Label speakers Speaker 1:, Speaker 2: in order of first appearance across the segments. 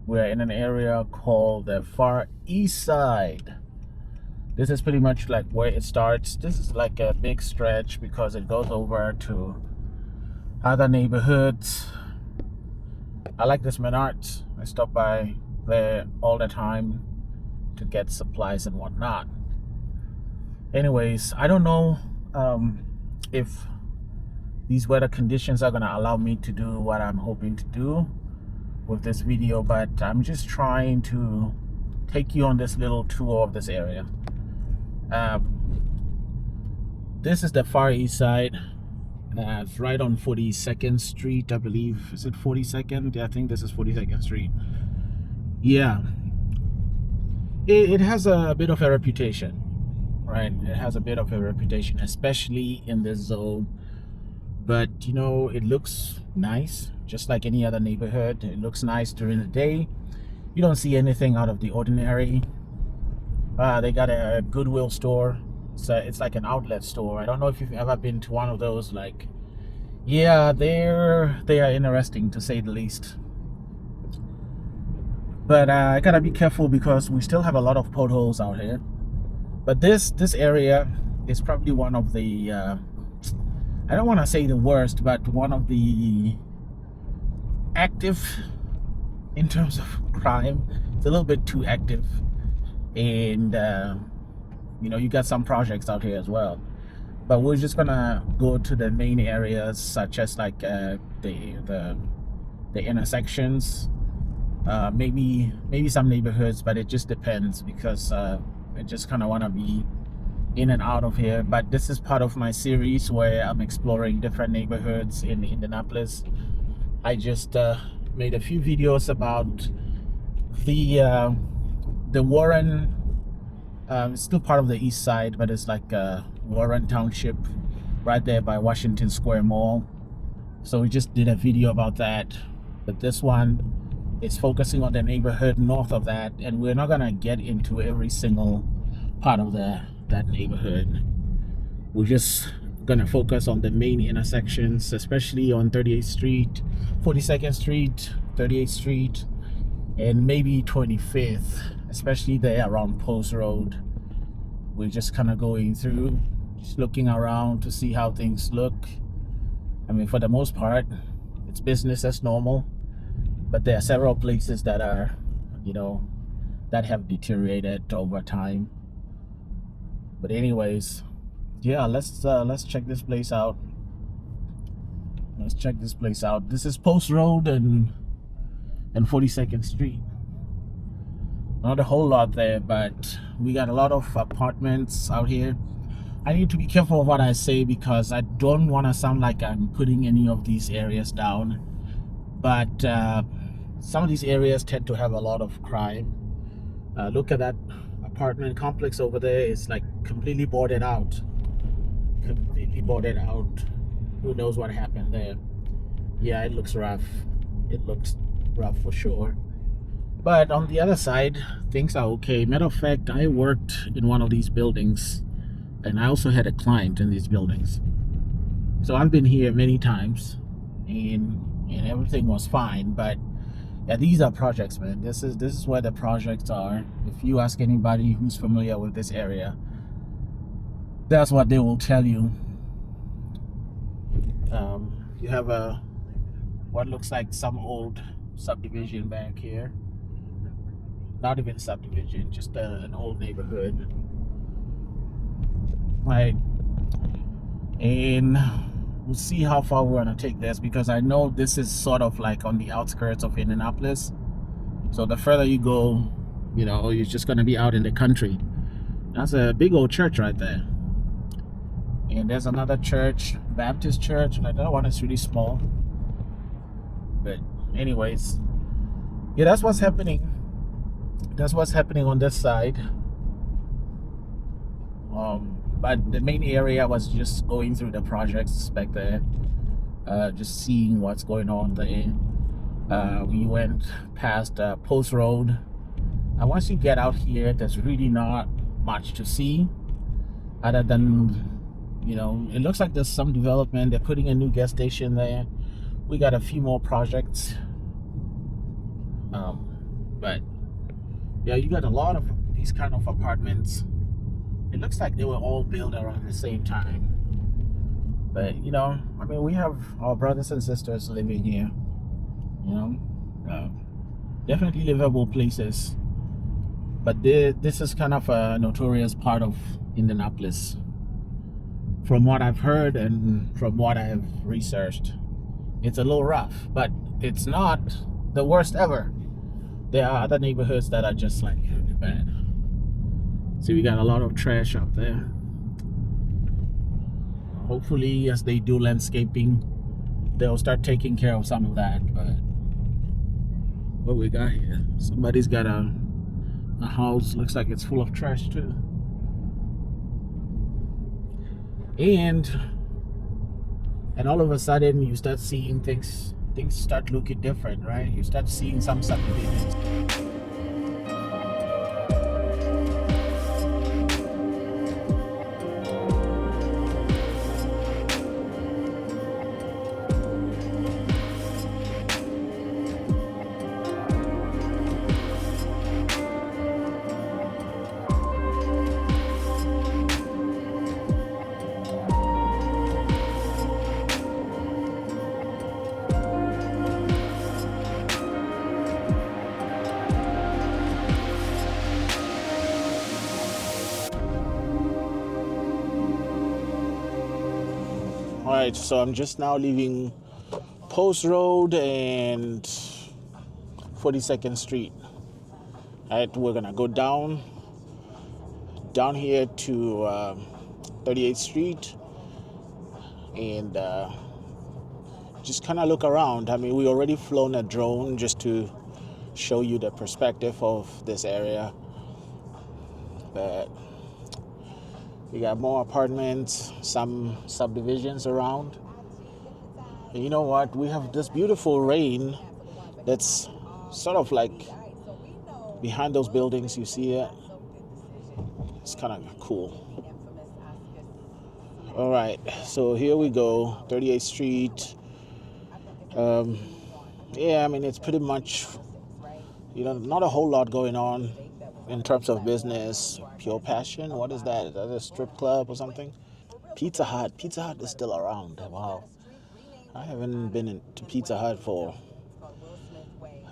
Speaker 1: We're in an area called the Far East Side. This is pretty much like where it starts. This is like a big stretch because it goes over to other neighborhoods. I like this Menards. I stop by there all the time to get supplies and whatnot. Anyways, I don't know if these weather conditions are gonna allow me to do what I'm hoping to do with this video, but I'm just trying to take you on this little tour of this area. This is the Far East Side. It's right on 42nd Street, I believe. Is it 42nd? Yeah, I think this is 42nd Street. Yeah, it has a bit of a reputation, right? It has a bit of a reputation, especially in this zone. But you know, it looks nice, just like any other neighborhood. It looks nice during the day. You don't see anything out of the ordinary. They got a Goodwill store. So it's like an outlet store. I don't know if you've ever been to one of those. Like, yeah, they are interesting to say the least. But I gotta be careful because we still have a lot of potholes out here. But this area is probably one of the I don't want to say the worst, but one of the active in terms of crime. It's a little bit too active, and you know, you got some projects out here as well. But we're just gonna go to the main areas, such as like the intersections, maybe some neighborhoods, but it just depends because I just kind of want to be in and out of here. But this is part of my series where I'm exploring different neighborhoods in Indianapolis. I just made a few videos about the Warren. It's still part of the East Side, but it's like Warren Township, right there by Washington Square Mall. So we just did a video about that. But this one is focusing on the neighborhood north of that, and we're not gonna get into every single part of that neighborhood. We're just gonna focus on the main intersections, especially on 38th Street, 42nd Street, 38th Street, and maybe 25th, especially there around Post Road. We're just kind of going through, just looking around to see how things look. I mean, for the most part, it's business as normal, but there are several places that are, you know, that have deteriorated over time. But anyways, yeah, let's check this place out. Let's check this place out. This is Post Road and 42nd Street. Not a whole lot there, but we got a lot of apartments out here. I need to be careful of what I say because I don't want to sound like I'm putting any of these areas down. But some of these areas tend to have a lot of crime. Look at that apartment complex over there. It's like completely boarded out. Completely boarded out. Who knows what happened there? Yeah, it looks rough. It looks rough for sure. But on the other side, things are okay. Matter of fact, I worked in one of these buildings, and I also had a client in these buildings. So I've been here many times, and everything was fine. But yeah, these are projects, man. This is where the projects are. If you ask anybody who's familiar with this area, that's what they will tell you. You have what looks like some old subdivision back here. Not even a subdivision, just an old neighborhood. Right. And we'll see how far we're gonna take this, because I know this is sort of like on the outskirts of Indianapolis. So the further you go, you know, you're just gonna be out in the country. That's a big old church right there. And there's another church, Baptist church. Like, that one is really small. But anyways, yeah, that's what's happening. That's what's happening on this side. But the main area was just going through the projects back there, just seeing what's going on there. We went past Post Road, and once you get out here, there's really not much to see other than, you know, it looks like there's some development. They're putting a new gas station there. We got a few more projects. But yeah, you got a lot of these kind of apartments. It looks like they were all built around the same time. But I mean, we have our brothers and sisters living here. You know, uh, definitely livable places. But this is kind of a notorious part of Indianapolis, from what I've heard and from what I have researched. It's a little rough, but it's not the worst ever. There are other neighborhoods that are just like really bad. See, we got a lot of trash out there. Hopefully, as they do landscaping, they'll start taking care of some of that. But what we got here? Somebody's got a house. Looks like it's full of trash too. And all of a sudden, you start seeing things start looking different, right? You start seeing some subdivisions. All right, so I'm just now leaving Post Road and 42nd Street. All right, we're gonna go down here to 38th Street and just kind of look around. I mean, we already flown a drone just to show you the perspective of this area, but we got more apartments, some subdivisions around. And you know what? We have this beautiful rain that's sort of like behind those buildings. You see it? It's kind of cool. All right, so here we go, 38th Street. Yeah, I mean, it's pretty much, not a whole lot going on in terms of business. Pure Passion, what is that? Is that a strip club or something? Pizza Hut is still around. Wow. I haven't been to Pizza Hut for,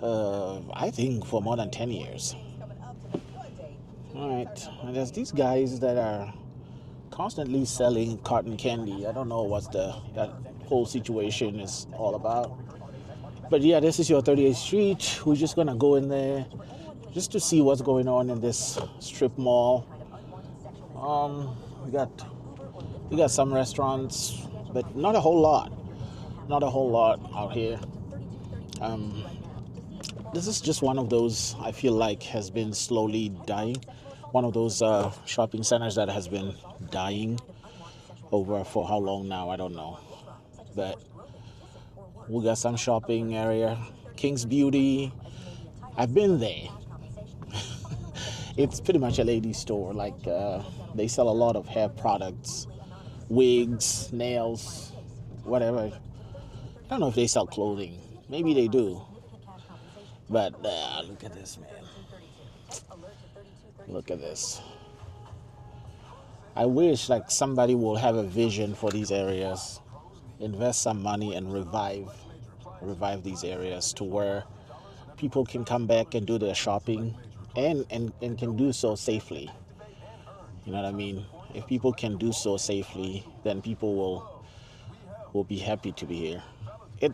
Speaker 1: I think, for more than 10 years. All right, and there's these guys that are constantly selling cotton candy. I don't know what that whole situation is all about. But yeah, this is your 38th Street. We're just gonna go in there just to see what's going on in this strip mall. We got some restaurants, but not a whole lot. Not a whole lot out here. This is just one of those I feel like has been slowly dying. One of those shopping centers that has been dying over for how long now, I don't know. But we got some shopping area. King's Beauty. I've been there. It's pretty much a lady store. Like they sell a lot of hair products, wigs, nails, whatever. I don't know if they sell clothing. Maybe they do. But look at this, man. Look at this. I wish like somebody will have a vision for these areas, invest some money and revive these areas to where people can come back and do their shopping and can do so safely. You know what I mean? If people can do so safely, then people will be happy to be here. It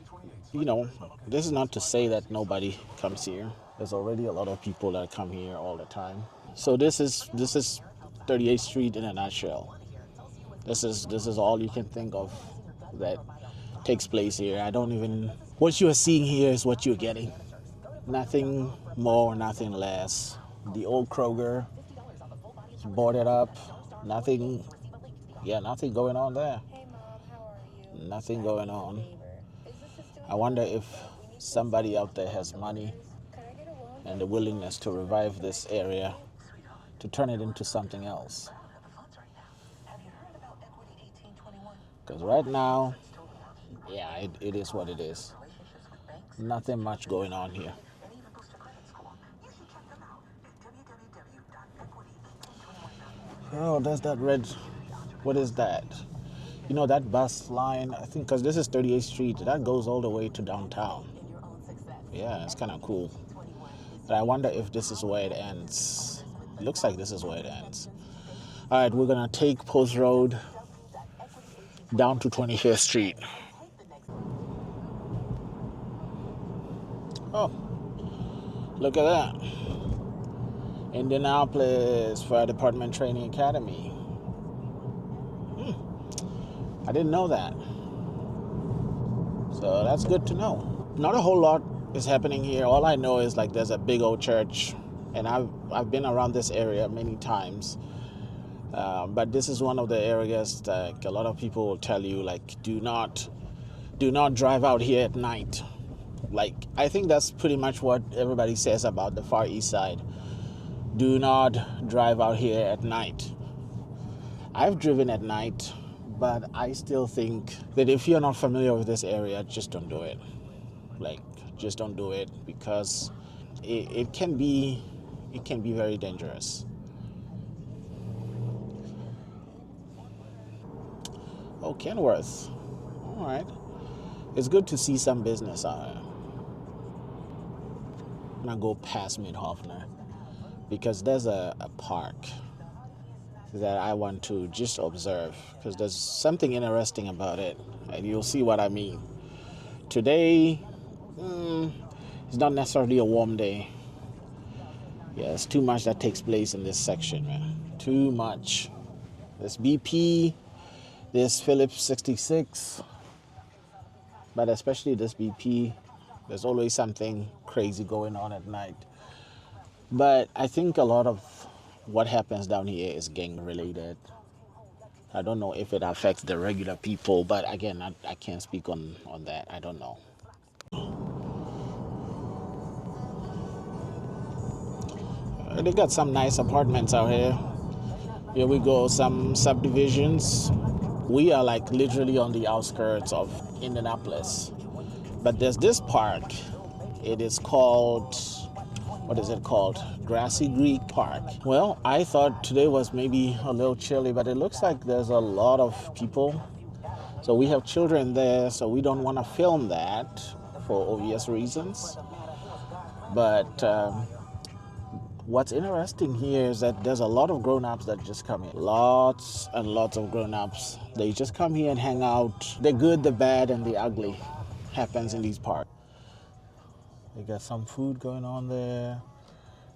Speaker 1: this is not to say that nobody comes here. There's already a lot of people that come here all the time. So this is 38th Street in a nutshell. This is all you can think of that takes place here. What you are seeing here is what you're getting. Nothing more, nothing less. The old Kroger is boarded up. Nothing going on there. Nothing going on. I wonder if somebody out there has money and the willingness to revive this area, to turn it into something else. Because right now, yeah, it is what it is. Nothing much going on here. Oh, there's that red. What is that? You know that bus line? I think because this is 38th Street, that goes all the way to downtown. Yeah, it's kind of cool. But I wonder if this is where it ends. It looks like this is where it ends. All right, we're gonna take Post Road down to 25th Street. Oh, look at that. Indianapolis Fire Department Training Academy. I didn't know that. So that's good to know. Not a whole lot is happening here. All I know is like there's a big old church, and I've been around this area many times. But this is one of the areas that a lot of people will tell you like do not drive out here at night. Like I think that's pretty much what everybody says about the Far East Side. Do not drive out here at night. I've driven at night, but I still think that if you're not familiar with this area, just don't do it. Like, just don't do it because it can be very dangerous. Oh, Kenworth. All right. It's good to see some business out here. I'm gonna go past Mid-Hoffner because there's a park that I want to just observe because there's something interesting about it, and you'll see what I mean. Today, it's not necessarily a warm day. Yeah, it's too much that takes place in this section, man. Too much. This BP, this Phillips 66, but especially this BP, there's always something crazy going on at night. But I think a lot of what happens down here is gang related. I don't know if it affects the regular people, but again, I can't speak on that. I don't know. They got some nice apartments out here. Here we go, some subdivisions. We are like literally on the outskirts of Indianapolis. But there's this park. It is called, what is it called? Grassy Creek Park. Well, I thought today was maybe a little chilly, but it looks like there's a lot of people. So we have children there, so we don't want to film that for obvious reasons. But what's interesting here is that there's a lot of grown-ups that just come here. Lots and lots of grown-ups. They just come here and hang out. The good, the bad, and the ugly happens in these parks. They got some food going on there.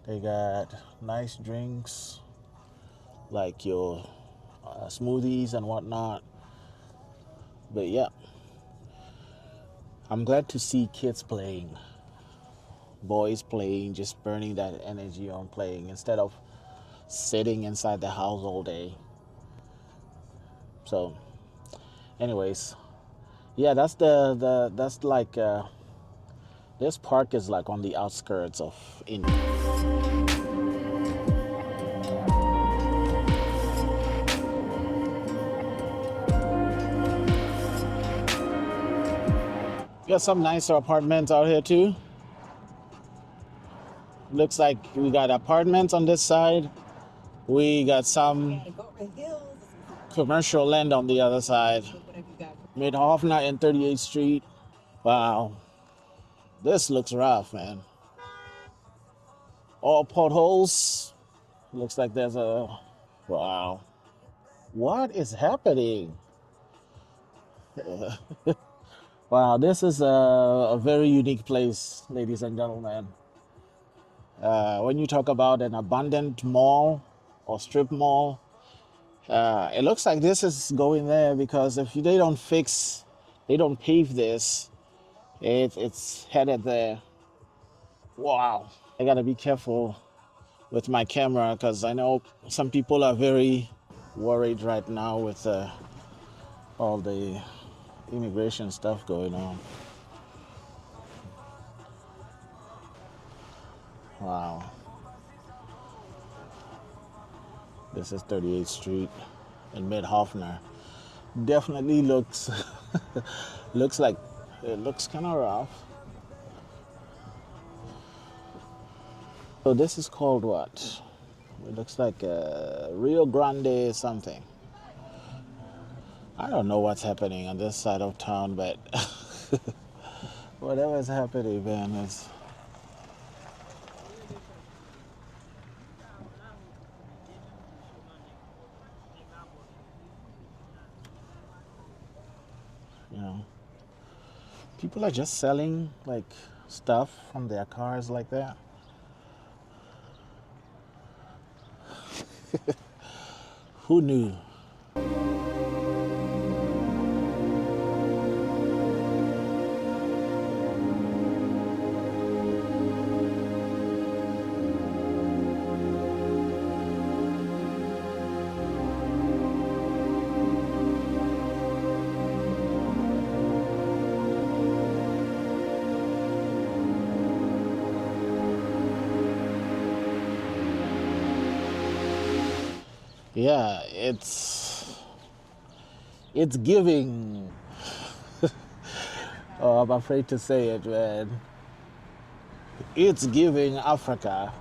Speaker 1: They got nice drinks like your smoothies and whatnot. But yeah, I'm glad to see kids playing. Boys playing, just burning that energy on playing instead of sitting inside the house all day. So anyways, yeah, that's that's like this park is like on the outskirts of Indy. Got some nicer apartments out here too. Looks like we got apartments on this side. We got some commercial land on the other side. Mid-Hoffner and 38th Street. Wow. This looks rough, man. All potholes. Looks like there's a... Wow. What is happening? Wow, this is a very unique place, ladies and gentlemen. When you talk about an abandoned mall or strip mall, it looks like this is going there because if they don't pave this, it's headed there. Wow. I gotta be careful with my camera because I know some people are very worried right now with all the immigration stuff going on. Wow. This is 38th Street in Mid-Hoffner. Definitely looks looks like it looks kind of rough. So this is called what? It looks like Rio Grande something. I don't know what's happening on this side of town, but whatever's happening, man, is you know, people are just selling like stuff from their cars like that. Who knew? Yeah, it's giving. Oh, I'm afraid to say it, man. It's giving Africa.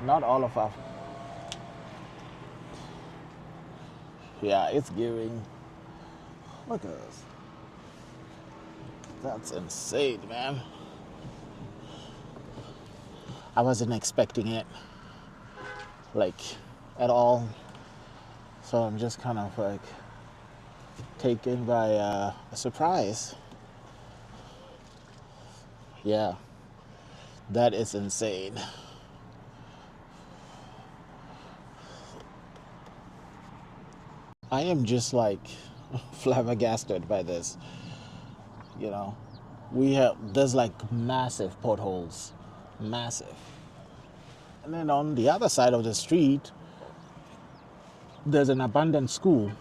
Speaker 1: Not all of Africa. Yeah, it's giving. Look at this. That's insane, man. I wasn't expecting it, like, at all. So I'm just kind of like taken by a surprise. Yeah, that is insane. I am just like flabbergasted by this. You know, there's like massive potholes, massive. And then on the other side of the street, there's an abandoned school.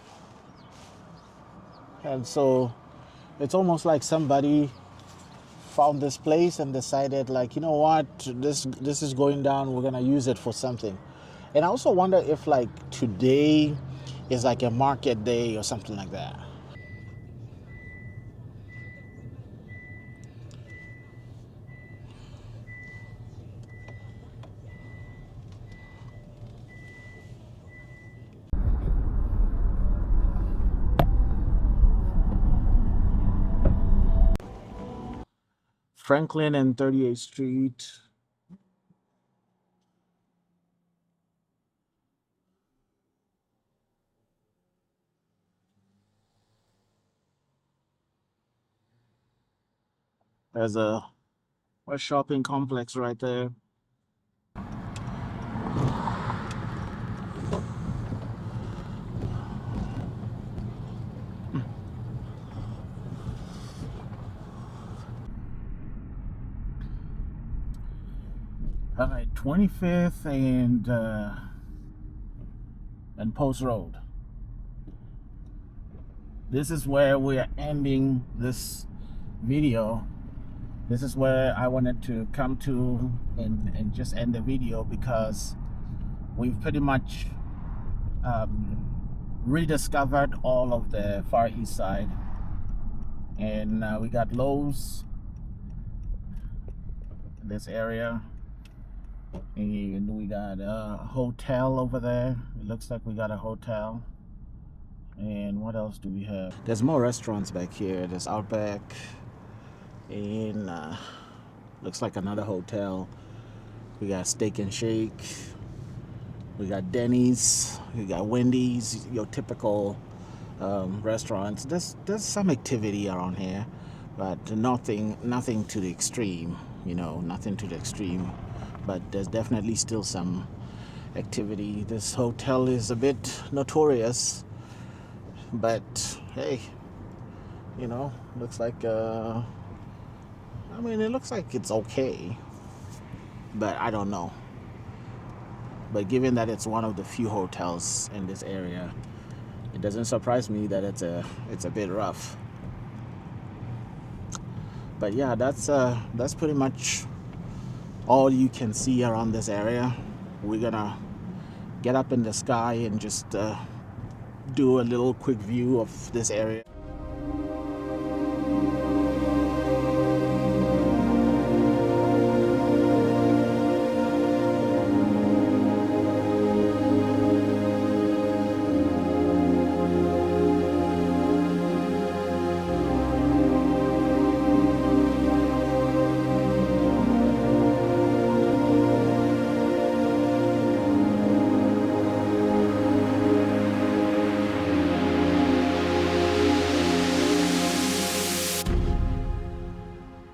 Speaker 1: And so it's almost like somebody found this place and decided, like, you know what, this is going down, we're gonna use it for something. And I also wonder if like today is like a market day or something like that. Franklin and 38th Street. There's a shopping complex right there. All right, 25th and Post Road. This is where we are ending this video. This is where I wanted to come to and just end the video, because we've pretty much rediscovered all of the Far East Side. And we got Lowe's in this area. And we got a hotel over there. It looks like we got a hotel. And what else do we have? There's more restaurants back here. There's Outback. And looks like another hotel. We got Steak and Shake. We got Denny's. We got Wendy's. Your typical restaurants. There's some activity around here, but nothing to the extreme. You know, nothing to the extreme. But there's definitely still some activity. This hotel is a bit notorious, but hey, you know, looks like I mean, it looks like it's okay, but I don't know. But given that it's one of the few hotels in this area, it doesn't surprise me that it's a bit rough. But yeah, that's pretty much all you can see around this area. We're gonna get up in the sky and just do a little quick view of this area.